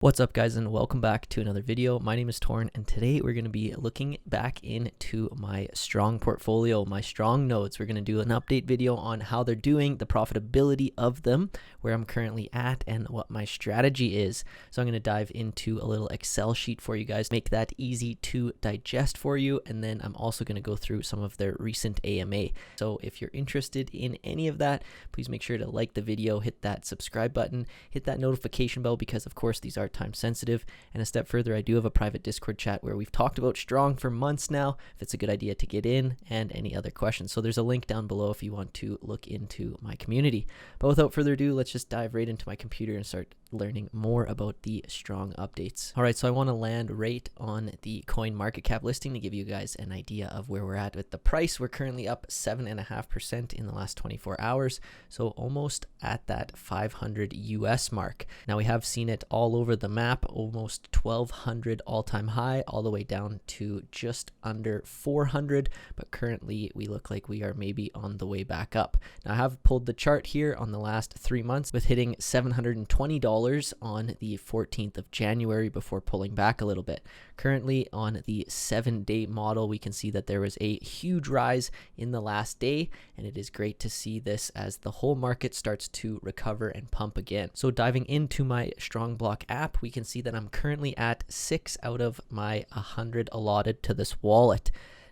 What's up, guys, and welcome back to another video. My name is Torn, and today we're going to be looking back into my Strong portfolio, my Strong nodes. We're going to do an update video on how they're doing, the profitability of them, where I'm currently at, and what my strategy is. So I'm going to dive into a little Excel sheet for you guys, make that easy to digest for you, and then I'm also going to go through some of their recent AMA. So if you're interested in any of that, please make sure to like the video, hit that subscribe button, hit that notification bell, because of course these are time sensitive. And a step further, I do have a private Discord chat where we've talked about Strong for months now, if it's a good idea to get in, and any other questions. So there's a link down below if you want to look into my community. But without further ado, let's just dive right into my computer and start learning more about the Strong updates. All right, so I want to land right on the coin market cap listing to give you guys an idea of where we're at with the price. We're currently up 7.5% in the last 24 hours, so almost at that 500 US mark. Now we have seen it all over the map, almost 1200 all-time high, all the way down to just under 400, but currently we look like we are maybe on the way back up. Now I have pulled the chart here on the last 3 months with hitting $720 on the 14th of January before pulling back a little bit. Currently on the 7-day model, we can see that there was a huge rise in the last day, and it is great to see this as the whole market starts to recover and pump again. So diving into my Strong Block app, we can see that I'm currently at 6 out of my 100 allotted to this wallet.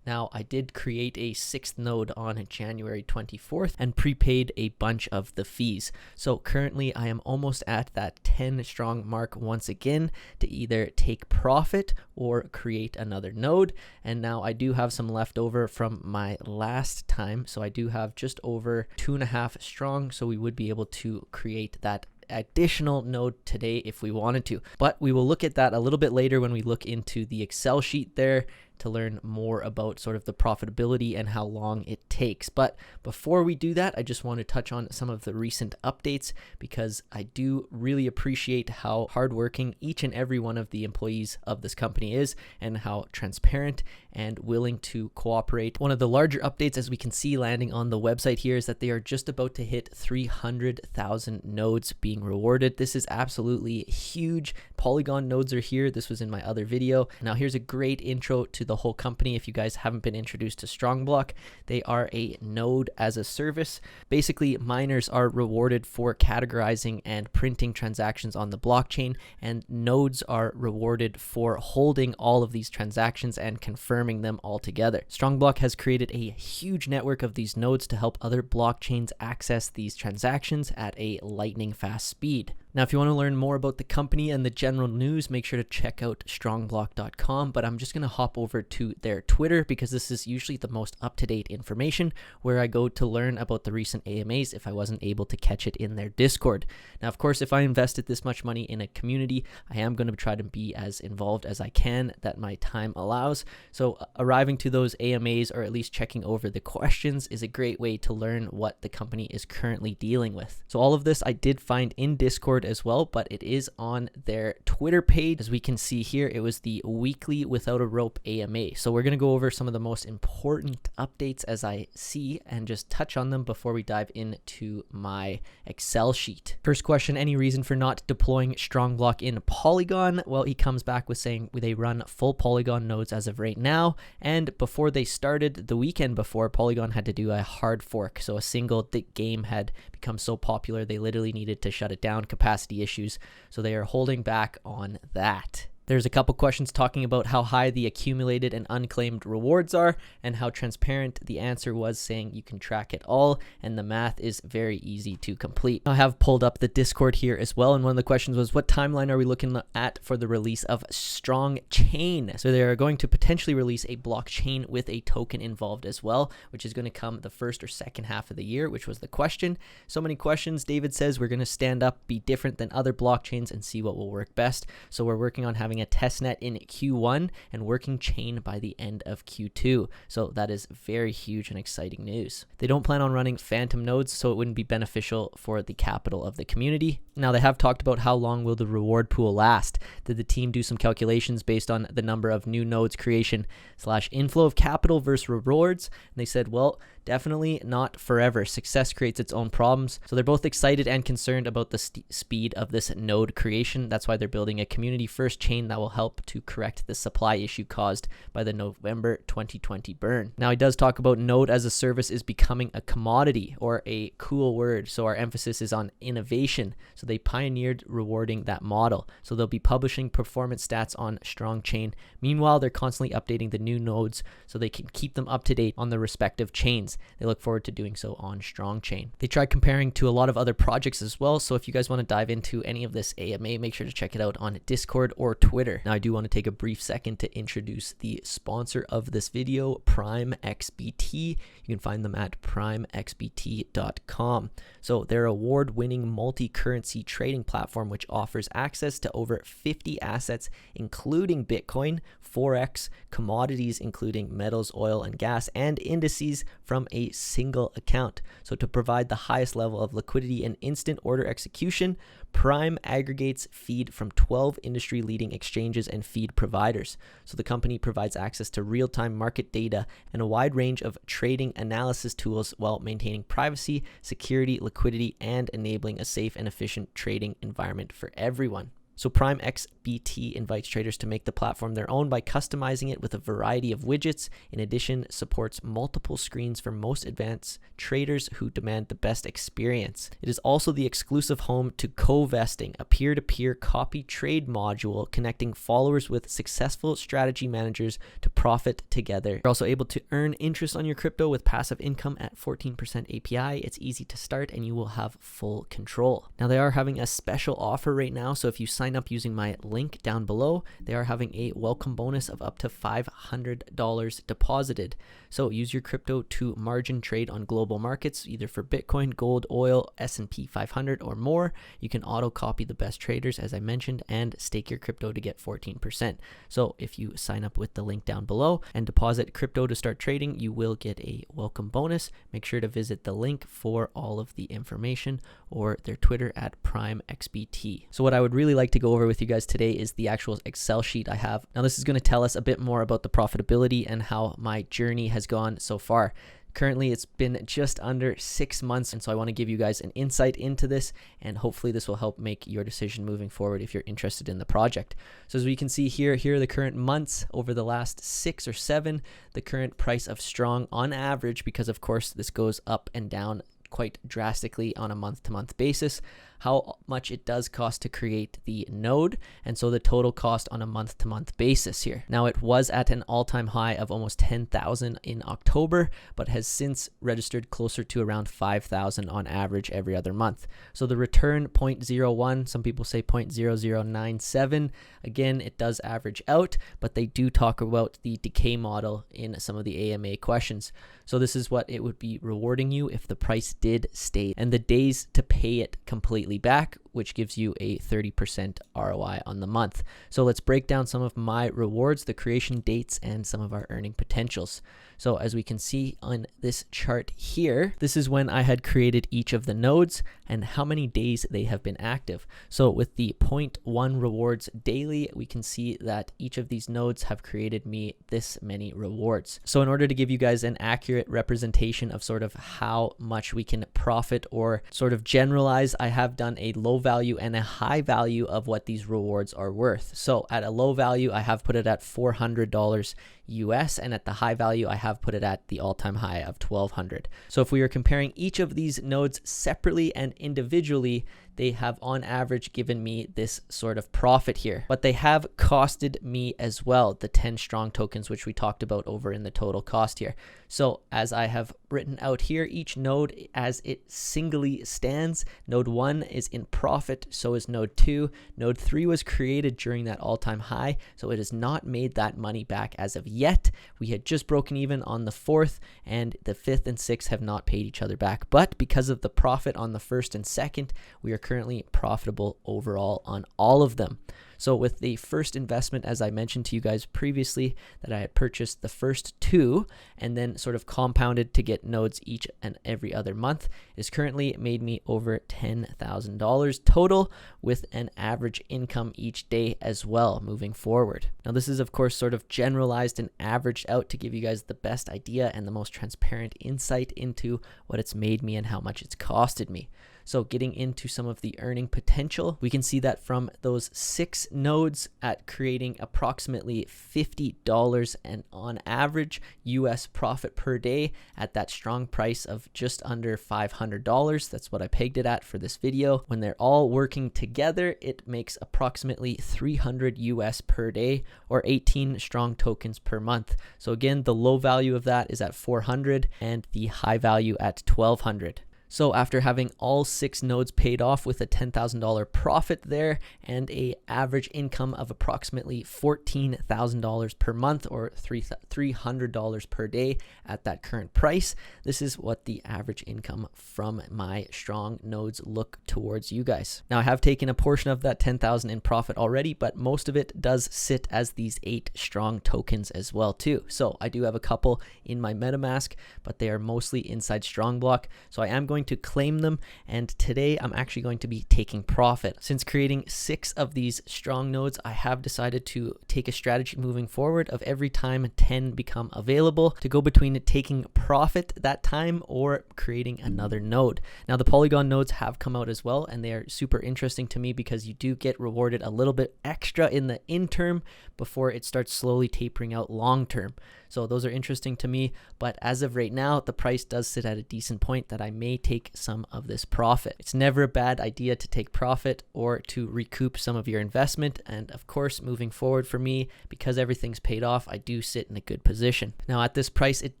Now, I did create a 6th node on January 24th and prepaid a bunch of the fees. So currently I am almost at that 10 Strong mark once again to either take profit or create another node. And now I do have some left over from my last time. So I do have just over 2.5 Strong. So we would be able to create that additional node today if we wanted to. But we will look at that a little bit later when we look into the Excel sheet there to learn more about sort of the profitability and how long it takes. But before we do that, I just want to touch on some of the recent updates, because I do really appreciate how hardworking each and every one of the employees of this company is, and how transparent and willing to cooperate. One of the larger updates, as we can see landing on the website here, is that they are just about to hit 300,000 nodes being rewarded. This is absolutely huge. Polygon nodes are here. This was in my other video. Now here's a great intro to the whole company. If you guys haven't been introduced to Strong Block, they are a node as a service. Basically, miners are rewarded for categorizing and printing transactions on the blockchain, and nodes are rewarded for holding all of these transactions and confirming them all together. Strong Block has created a huge network of these nodes to help other blockchains access these transactions at a lightning fast speed. Now, if you want to learn more about the company and the general news, make sure to check out strongblock.com, but I'm just going to hop over to their Twitter, because this is usually the most up-to-date information, where I go to learn about the recent AMAs if I wasn't able to catch it in their Discord. Now, of course, if I invested this much money in a community, I am going to try to be as involved as I can that my time allows. So arriving to those AMAs, or at least checking over the questions, is a great way to learn what the company is currently dealing with. So all of this I did find in Discord as well, but it is on their Twitter page. As we can see here, it was the weekly Without a Rope AMA. So we're going to go over some of the most important updates as I see and just touch on them before we dive into my Excel sheet. First question, any reason for not deploying Strong Block in Polygon? Well, he comes back with saying they run full Polygon nodes as of right now, and before they started, the weekend before, Polygon had to do a hard fork. So a single game had become so popular they literally needed to shut it down, capacity issues, so they are holding back on that. There's a couple questions talking about how high the accumulated and unclaimed rewards are, and how transparent the answer was, saying you can track it all, and the math is very easy to complete. I have pulled up the Discord here as well, and one of the questions was, what timeline are we looking at for the release of Strong Chain? So they are going to potentially release a blockchain with a token involved as well, which is going to come the first or second half of the year, which was the question. So many questions. David says we're going to stand up, be different than other blockchains, and see what will work best. So we're working on having having a testnet in Q1 and working chain by the end of Q2. So that is very huge and exciting news. They don't plan on running phantom nodes, so it wouldn't be beneficial for the capital of the community. Now, they have talked about how long will the reward pool last. Did the team do some calculations based on the number of new nodes creation / inflow of capital versus rewards? And they said, well, definitely not forever. Success creates its own problems. So they're both excited and concerned about the speed of this node creation. That's why they're building a community first chain that will help to correct the supply issue caused by the November 2020 burn. Now, he does talk about node as a service is becoming a commodity, or a cool word. So our emphasis is on innovation. So they pioneered rewarding that model. So they'll be publishing performance stats on Strong Chain. Meanwhile, they're constantly updating the new nodes so they can keep them up to date on the respective chains. They look forward to doing so on Strong Chain. They tried comparing to a lot of other projects as well. So if you guys want to dive into any of this AMA, make sure to check it out on Discord or Twitter. Now, I do want to take a brief second to introduce the sponsor of this video, Prime XBT. You can find them at primexbt.com. So they're award-winning multi-currency trading platform which offers access to over 50 assets, including Bitcoin, Forex, commodities including metals, oil, and gas, and indices from a single account. So to provide the highest level of liquidity and instant order execution, Prime aggregates feed from 12 industry-leading exchanges and feed providers. So the company provides access to real-time market data and a wide range of trading analysis tools while maintaining privacy, security, liquidity, and enabling a safe and efficient trading environment for everyone. So Prime XBT invites traders to make the platform their own by customizing it with a variety of widgets. In addition, supports multiple screens for most advanced traders who demand the best experience. It is also the exclusive home to Co-Vesting, a peer-to-peer copy trade module connecting followers with successful strategy managers to profit together. You're also able to earn interest on your crypto with passive income at 14% API. It's easy to start and you will have full control. Now, they are having a special offer right now, so if you sign up using my link down below, they are having a welcome bonus of up to $500 deposited. So use your crypto to margin trade on global markets, either for Bitcoin, gold, oil, S&P 500, or more. You can auto copy the best traders, as I mentioned, and stake your crypto to get 14%. So if you sign up with the link down below and deposit crypto to start trading, you will get a welcome bonus. Make sure to visit the link for all of the information, or their Twitter at PrimeXBT. So what I would really like to go over with you guys today is the actual Excel sheet I have. Now, this is going to tell us a bit more about the profitability and how my journey has gone so far. Currently, it's been just under 6 months, and so I want to give you guys an insight into this, and hopefully this will help make your decision moving forward if you're interested in the project. So as we can see here are the current months over the last 6 or 7, the current price of Strong on average, because of course this goes up and down quite drastically on a month-to-month basis, how much it does cost to create the node, and so the total cost on a month-to-month basis here. Now, it was at an all-time high of almost 10,000 in October, but has since registered closer to around 5,000 on average every other month. So the return 0.01, some people say 0.0097. Again, it does average out, but they do talk about the decay model in some of the AMA questions. So this is what it would be rewarding you if the price did stay, and the days to pay it completely back, which gives you a 30% ROI on the month. So let's break down some of my rewards, the creation dates, and some of our earning potentials. So as we can see on this chart here, this is when I had created each of the nodes and how many days they have been active. So with the 0.1 rewards daily, we can see that each of these nodes have created me this many rewards. So in order to give you guys an accurate representation of sort of how much we can profit or sort of generalize, I have done a low value and a high value of what these rewards are worth. So at a low value, I have put it at $400 US, and at the high value, I have put it at the all-time high of 1,200. So if we are comparing each of these nodes separately and individually, they have on average given me this sort of profit here, but they have costed me as well, the 10 Strong tokens, which we talked about over in the total cost here. So as I have written out here, each node as it singly stands, node 1 is in profit, so is node 2. Node 3 was created during that all-time high, so it has not made that money back as of yet. We had just broken even on the 4th, and the 5th and 6th have not paid each other back, but because of the profit on the 1st and 2nd, we are currently profitable overall on all of them. So with the first investment, as I mentioned to you guys previously, that I had purchased the first 2 and then sort of compounded to get nodes each and every other month, it has currently made me over $10,000 total, with an average income each day as well moving forward. Now this is of course sort of generalized and averaged out to give you guys the best idea and the most transparent insight into what it's made me and how much it's costed me. So getting into some of the earning potential, we can see that from those 6 nodes at creating approximately $50 and on average US profit per day at that strong price of just under $500. That's what I pegged it at for this video. When they're all working together, it makes approximately 300 US per day, or 18 strong tokens per month. So again, the low value of that is at 400 and the high value at 1200. So after having all 6 nodes paid off with a $10,000 profit there and a average income of approximately $14,000 per month, or $300 per day at that current price, this is what the average income from my strong nodes look towards you guys. Now I have taken a portion of that 10,000 in profit already, but most of it does sit as these 8 strong tokens as well too. So I do have a couple in my MetaMask, but they are mostly inside StrongBlock. So I am going to claim them, and today I'm actually going to be taking profit. Since creating 6 of these strong nodes, I have decided to take a strategy moving forward of every time 10 become available to go between taking profit that time or creating another node. Now the Polygon nodes have come out as well, and they are super interesting to me because you do get rewarded a little bit extra in the interim before it starts slowly tapering out long term. So those are interesting to me, but as of right now, the price does sit at a decent point that I may take some of this profit. It's never a bad idea to take profit or to recoup some of your investment. And of course, moving forward for me, because everything's paid off, I do sit in a good position. Now at this price, it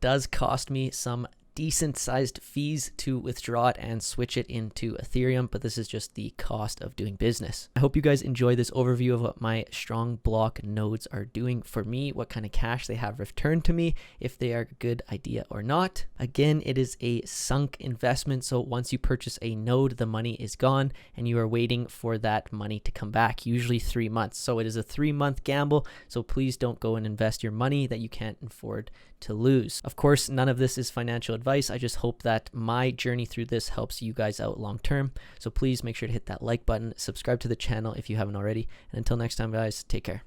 does cost me some decent sized fees to withdraw it and switch it into Ethereum, but this is just the cost of doing business. I hope you guys enjoy this overview of what my StrongBlock nodes are doing for me, what kind of cash they have returned to me, if they are a good idea or not. Again, it is a sunk investment, so once you purchase a node, the money is gone and you are waiting for that money to come back, usually 3 months. So it is a 3-month gamble, so please don't go and invest your money that you can't afford to lose. Of course, none of this is financial advice. I just hope that my journey through this helps you guys out long term. So please make sure to hit that like button, subscribe to the channel if you haven't already. And until next time, guys, take care.